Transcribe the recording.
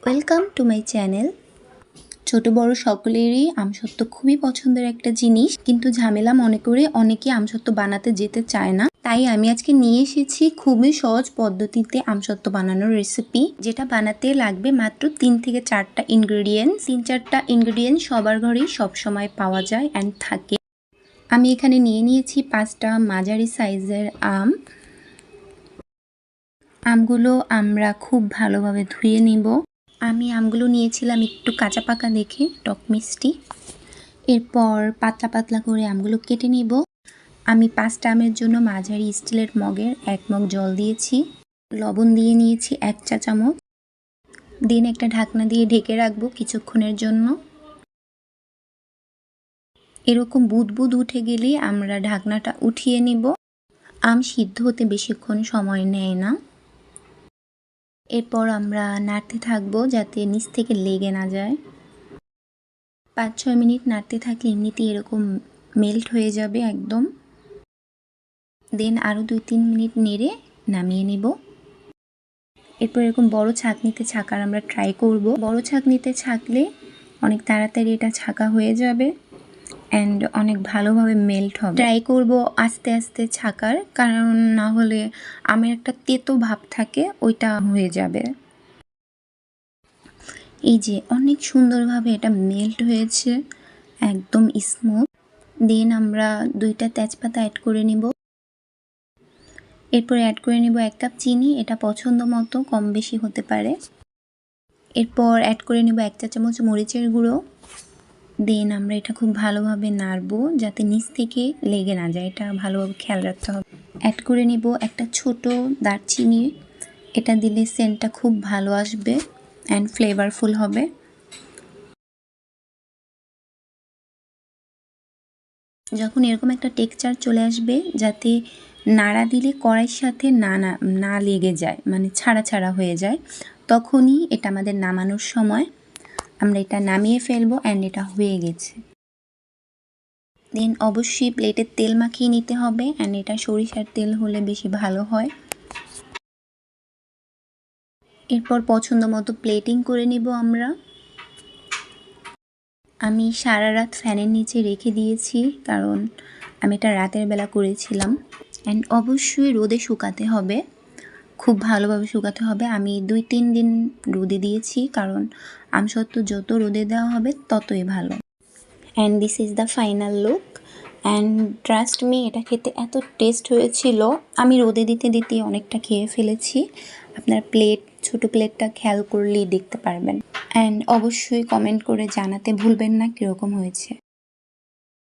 Welcome to my channel. ছোট বড় সকলেরই আমসত্ত্ব খুবই পছন্দের একটা জিনিস, কিন্তু ঝামেলা মনে করে অনেকে আমসত্ত্ব বানাতে যেতে চায় না। তাই আমি আজকে নিয়ে এসেছি খুবই সহজ পদ্ধতিতে আমসত্ত্ব বানানোর রেসিপি, যেটা বানাতে লাগবে মাত্র 3 থেকে 4টা ইনগ্রেডিয়েন্টস। 3-4টা ইনগ্রেডিয়েন্টস সবার ঘরেই সবসময় পাওয়া যায় অ্যান্ড থাকে। আমি এখানে নিয়ে নিয়েছি 5টা মাঝারি সাইজের আমগুলো আমরা খুব ভালোভাবে ধুয়ে নিব। আমি আমগুলো নিয়েছিলাম একটু কাঁচা পাকা দেখে, টক মিষ্টি। এরপর পাতলা পাতলা করে আমগুলো কেটে নিব। আমি 5টা আমের জন্য মাঝারি স্টিলের মগের 1 মগ জল দিয়েছি, লবণ দিয়ে নিয়েছি 1 চা চামচ। দিন একটা ঢাকনা দিয়ে ঢেকে রাখবো কিছুক্ষণের জন্য। এরকম বুদবুদ উঠে গেলে আমরা ঢাকনাটা উঠিয়ে নিব। আম সিদ্ধ হতে বেশিক্ষণ সময় নেয় না। এরপর আমরা নাড়তে থাকবো যাতে নিচ থেকে লেগে না যায়। 5-6 মিনিট নাড়তে থাকলে এমনিতেই এরকম মেল্ট হয়ে যাবে একদম। দেন আরও 2-3 মিনিট নেড়ে নামিয়ে নেব। এরপর এরকম বড় ছাঁকনিতে ছাঁকার আমরা ট্রাই করব। বড় ছাঁকনিতে ছাঁকলে অনেক তাড়াতাড়ি এটা ছাঁকা হয়ে যাবে অ্যান্ড অনেক ভালোভাবে মেল্ট হবে। ট্রাই করব আস্তে আস্তে ছাঁকার, কারণ না হলে আমের একটা তেতো ভাব থাকে, ওইটা হয়ে যাবে। এই যে অনেক সুন্দরভাবে এটা মেল্ট হয়েছে, একদম স্মুথ। দেন আমরা 2টা তেজপাতা অ্যাড করে নিব। এরপর অ্যাড করে নিব 1 কাপ চিনি, এটা পছন্দ মতো কম বেশি হতে পারে। এরপর অ্যাড করে নিব 1 চা চামচ মরিচের গুঁড়ো। দেন আমরা এটা খুব ভালোভাবে নাড়বো যাতে নিচ থেকে লেগে না যায়, এটা ভালোভাবে খেয়াল রাখতে হবে। অ্যাড করে নিব একটা ছোট দারচিনি, এটা দিলে সেন্টটা খুব ভালো আসবে অ্যান্ড ফ্লেভারফুল হবে। যখন এরকম একটা টেক্সচার চলে আসবে, যাতে নাড়া দিলে কড়াইয়ের সাথে না লেগে যায়, মানে ছাড়া ছাড়া হয়ে যায়, তখনই এটা আমাদের নামানোর সময়। আমরা এটা নামিয়ে ফেলবো অ্যান্ড এটা হয়ে গেছে। দেন অবশ্যই প্লেটে তেল মাখিয়ে নিতে হবে অ্যান্ড এটা সরিষার তেল হলে বেশি ভালো হয়। এরপর পছন্দ মতো প্লেটিং করে নিব আমরা। আমি সারা রাত ফ্যানের নিচে রেখে দিয়েছি, কারণ আমি এটা রাতের বেলা করেছিলাম। অ্যান্ড অবশ্যই রোদে শুকাতে হবে, খুব ভালোভাবে শুকাতে হবে। আমি 2-3 দিন রোদে দিয়েছি, কারণ আমসত্ত্ব যত রোদে দেওয়া হবে ততই ভালো। And this is the final look and trust me, এটা খেতে এত টেস্ট হয়েছিল। আমি রোদে দিতে দিতে অনেকটা খেয়ে ফেলেছি। আপনার ছোট প্লেটটা খেয়াল করলেই দেখতে পারবেন। অ্যান্ড অবশ্যই কমেন্ট করে জানাতে ভুলবেন না কীরকম হয়েছে।